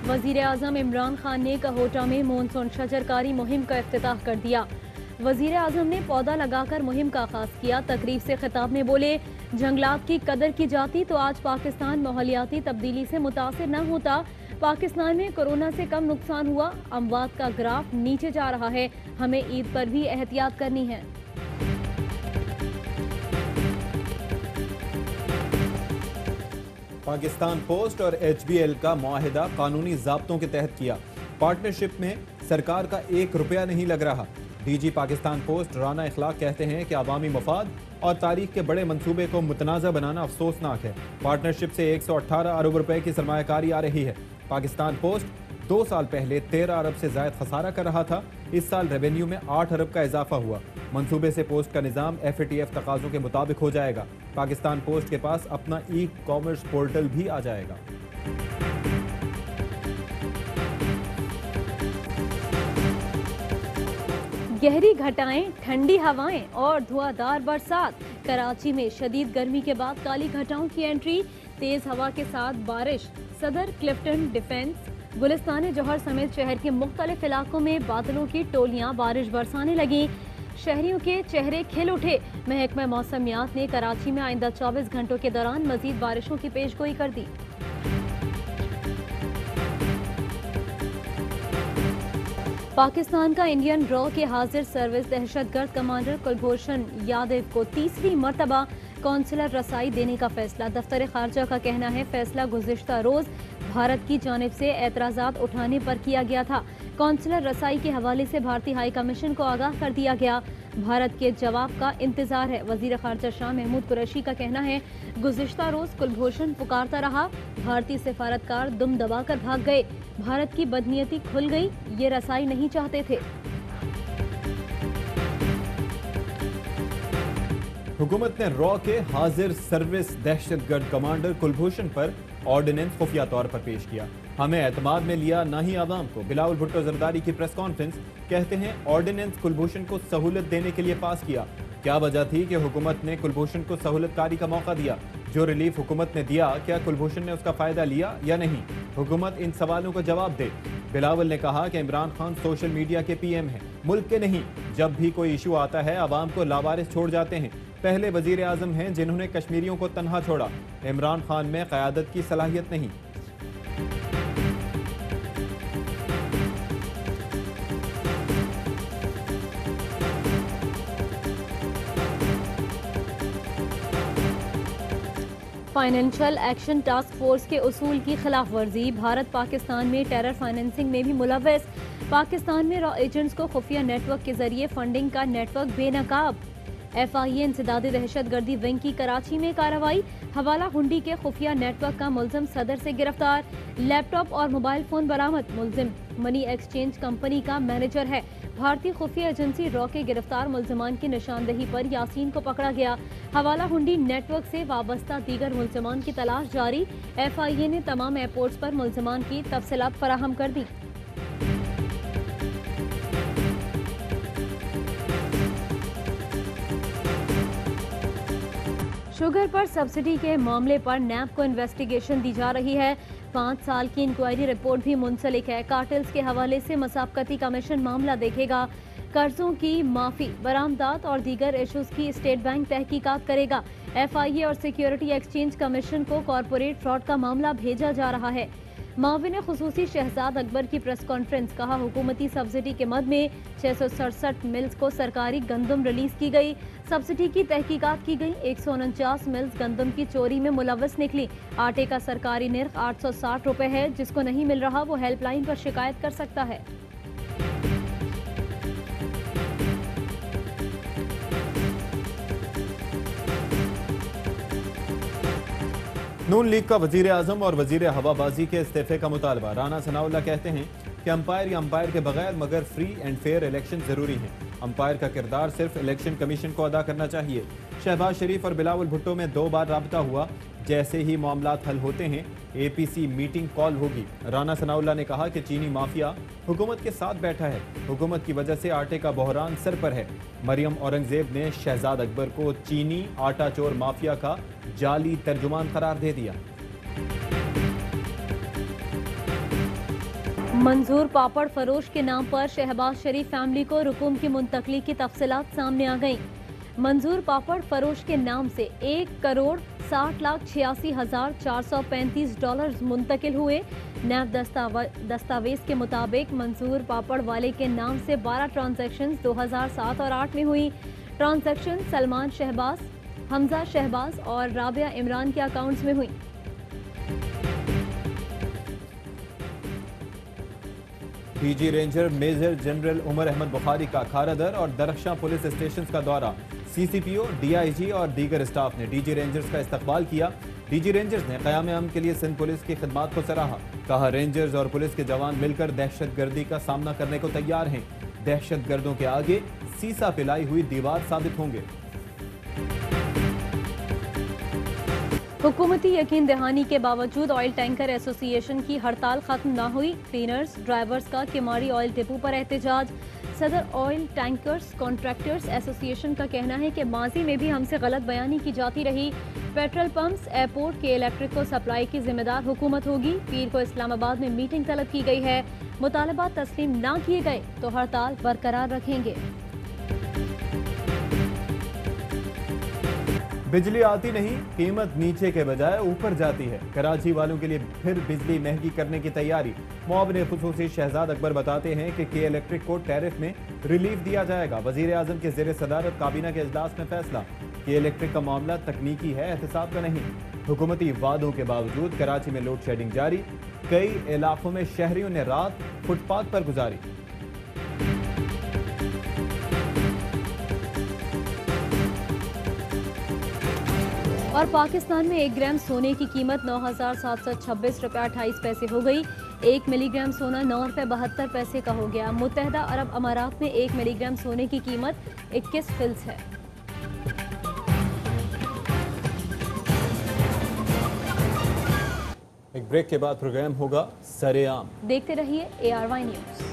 वज़ीर आज़म इमरान खान ने कहोटा में मानसून शजरकारी मुहिम का इफ्तिताह कर दिया। वज़ीर आज़म ने पौधा लगाकर मुहिम का आगाज किया। तकरीब से खिताब में बोले, जंगलात की कदर की जाती तो आज पाकिस्तान माहौलियाती तब्दीली से मुतासिर न होता। पाकिस्तान में कोरोना से कम नुकसान हुआ। अमवात का ग्राफ नीचे जा रहा है। हमें ईद पर भी एहतियात करनी है। पाकिस्तान पोस्ट और HBL का मुआहिदा कानूनी ज़ाब्तों के तहत किया। पार्टनरशिप में सरकार का 1 रुपया नहीं लग रहा। DG पाकिस्तान पोस्ट राना इखलाक कहते हैं कि अवामी मफाद और तारीख के बड़े मंसूबे को मुतनाज़ा बनाना अफसोसनाक है। पार्टनरशिप से 118 अरब रुपए की सरमायाकारी आ रही है। पाकिस्तान पोस्ट 2 साल पहले 13 अरब से ज़ायद खसारा कर रहा था। इस साल रेवेन्यू में 8 अरब का इजाफा हुआ। मंसूबे से पोस्ट का निज़ाम FATF तकाज़ों के मुताबिक हो जाएगा। पाकिस्तान पोस्ट के पास अपना ई-कॉमर्स पोर्टल भी आ जाएगा। गहरी घटाएं, ठंडी हवाएं और धुआंधार बरसात। कराची में शदीद गर्मी के बाद काली घटाओं की एंट्री। तेज हवा के साथ बारिश। सदर, क्लिफ्टन, डिफेंस, गुलिस्तान जौहर समेत शहर के मुख्तलिफ इलाकों में बादलों की टोलियां बारिश बरसाने लगी। शहरियों के चेहरे खिल उठे। महकमा मौसमियात ने कराची में आइंदा 24 घंटों के दौरान मजीद बारिशों की पेशगोई कर दी। पाकिस्तान का इंडियन रॉ के हाजिर सर्विस दहशतगर्द कमांडर कुलभूषण यादव को तीसरी मरतबा कौंसलर रसाई देने का फैसला। दफ्तर खारजा का कहना है, फैसला गुज़िश्ता रोज भारत की जानिब से एतराज़ात उठाने पर किया गया था। कौंसलर रसाई के हवाले से भारतीय हाई कमीशन को आगाह कर दिया गया। भारत के जवाब का इंतजार है। वजीर खारजा शाह महमूद कुरैशी का कहना है, गुज़िश्ता रोज कुलभूषण पुकारता रहा। भारतीय सिफारतकार दुम दबाकर भाग गए। भारत की बदनीयती खुल गई। ये रसाई नहीं चाहते थे। हुकूमत ने रॉ के हाजिर सर्विस दहशतगर्द कमांडर कुलभूषण पर ऑर्डिनेंस खुफिया तौर पर पेश किया। हमें एतमाद में लिया, ना ही आवाम को। बिलावल भुट्टो जरदारी की प्रेस कॉन्फ्रेंस। कहते हैं, ऑर्डिनेंस कुलभूषण को सहूलत देने के लिए पास किया। क्या वजह थी कि हुकूमत ने कुलभूषण को सहूलतकारी का मौका दिया? जो रिलीफ हुकूमत ने दिया, क्या कुलभूषण ने उसका फायदा लिया या नहीं? हुकूमत इन सवालों का जवाब दे। बिलावल ने कहा कि इमरान खान सोशल मीडिया के PM हैं, मुल्क के नहीं। जब भी कोई इशू आता है, आवाम को लावारिस छोड़ जाते हैं। पहले वजीर आजम हैं जिन्होंने कश्मीरियों को तन्हा छोड़ा। इमरान खान में क़यादत की सलाहियत नहीं। फाइनेंशियल एक्शन टास्क फोर्स के उसूल की खिलाफ वर्जी। भारत पाकिस्तान में टेरर फाइनेंसिंग में भी मुलव्वस। पाकिस्तान में रॉ एजेंट्स को खुफिया नेटवर्क के जरिए फंडिंग का नेटवर्क बेनकाब। FIA इंसदादी दहशतगर्दी विंग की कराची में कार्रवाई। हवाला हुंडी के खुफिया नेटवर्क का मुल्जिम सदर से गिरफ्तार। लैपटॉप और मोबाइल फोन बरामद। मुल्जिम मनी एक्सचेंज कंपनी का मैनेजर है। भारतीय खुफिया एजेंसी रॉ के गिरफ्तार मुल्जिमान की निशानदही पर यासीन को पकड़ा गया। हवाला हुंडी नेटवर्क से वाबस्ता दीगर मुल्जिमान की तलाश जारी। FIA ने तमाम एयरपोर्ट्स पर मुल्जिमान की तफसीलात फराहम कर दी। शुगर पर सब्सिडी के मामले पर NAB को इन्वेस्टिगेशन दी जा रही है। 5 साल की इंक्वायरी रिपोर्ट भी मुंसलिक है। कार्टेल्स के हवाले से मसाबकती कमीशन मामला देखेगा। कर्जों की माफी, बरामदात और दीगर इशूज की स्टेट बैंक तहकीकात करेगा। FIA और सिक्योरिटी एक्सचेंज कमीशन को कॉरपोरेट फ्रॉड का मामला भेजा जा रहा है। माविन खुसूसी शहजाद अकबर की प्रेस कॉन्फ्रेंस। कहा, हुकूमती सब्सिडी के मद में 667 मिल्स को सरकारी गंदम रिलीज की गई। सब्सिडी की तहकीकात की गई। 149 मिल्स गंदम की चोरी में मुलव्वस निकली। आटे का सरकारी निर्ख 860 रुपए है। जिसको नहीं मिल रहा वो हेल्पलाइन पर शिकायत कर सकता है। नून लीग का वजीर आजम और वजीर हवाबाजी के इस्तीफे का मुतालबा। राना सनाउल्लाह कहते हैं कि अंपायर या अंपायर के बगैर मगर फ्री एंड फेयर इलेक्शन जरूरी हैं। अंपायर का किरदार सिर्फ इलेक्शन कमीशन को अदा करना चाहिए। शहबाज शरीफ और बिलावल भुट्टो में 2 बार राब्ता हुआ। जैसे ही मामलात हल होते हैं, APC मीटिंग कॉल होगी। राना सनाउल्लाह ने कहा कि चीनी माफिया हुकूमत के साथ बैठा है। हुकूमत की वजह से आटे का बहरान सर पर है। मरियम औरंगजेब ने शहजाद अकबर को चीनी आटा चोर माफिया का जाली तर्जुमान करार दे दिया। मंजूर पापड़ फरोश के नाम पर शहबाज शरीफ फैमिली को रुकूम की मुंतकली की तफसीलात सामने आ गईं। मंजूर पापड़ फरोश के नाम से 1,60,86,435 डॉलर मुंतकिल हुए। नैब दस्तावेज के मुताबिक मंजूर पापड़ वाले के नाम से 12 ट्रांजैक्शन 2007 और 8 में हुई। ट्रांजैक्शन सलमान शहबाज, हमजा शहबाज और राबिया इमरान के अकाउंट्स में हुई। DG ranger major general Umar Ahmed Bukhari का खारादर और दरख्शां पुलिस स्टेशन का दौरा। सीसीपीओ, डीआईजी और दीगर स्टाफ ने डीजी रेंजर्स का इस्तकबाल किया। डीजी रेंजर्स ने क़याम अमन के लिए सिंध पुलिस की खिदमात को सराहा। कहा, रेंजर्स और पुलिस के जवान मिलकर दहशत गर्दी का सामना करने को तैयार हैं। दहशत गर्दों के आगे सीसा पिलाई हुई दीवार साबित होंगे। हुकूमती यकीन दहानी के बावजूद ऑयल टैंकर एसोसिएशन की हड़ताल खत्म न हुई। क्लीनर्स, ड्राइवर्स का किमाड़ी ऑयल डिपो पर एहतजाज। सदर ऑयल टैंकर्स कॉन्ट्रैक्टर्स एसोसिएशन का कहना है कि माजी में भी हमसे गलत बयानी की जाती रही। पेट्रोल पंप्स, एयरपोर्ट के इलेक्ट्रिक को सप्लाई की जिम्मेदार हुकूमत होगी। पीर को इस्लामाबाद में मीटिंग तलब की गई है। मुतालबात तस्लीम ना किए गए तो हड़ताल बरकरार रखेंगे। बिजली आती नहीं, कीमत नीचे के बजाय ऊपर जाती है। कराची वालों के लिए फिर बिजली महंगी करने की तैयारी। मुआविन खुसूसी शहजाद अकबर बताते हैं कि के इलेक्ट्रिक को टैरिफ में रिलीफ दिया जाएगा। वजीर आजम के ज़ेर सदारत काबीना के इजलास में फैसला। के इलेक्ट्रिक का मामला तकनीकी है, एहतसाब का नहीं। हुकूमती वादों के बावजूद कराची में लोड शेडिंग जारी। कई इलाकों में शहरियों ने रात फुटपाथ पर गुजारी। और पाकिस्तान में 1 ग्राम सोने की कीमत 9,726 रुपये 28 पैसे हो गई। 1 मिलीग्राम सोना 9 रुपये 72 पैसे का हो गया। मुत्तहदा अरब अमारात में 1 मिलीग्राम सोने की कीमत 21 फिल्स है। एक ब्रेक के बाद प्रोग्राम होगा सरेआम। देखते रहिए ARY न्यूज़।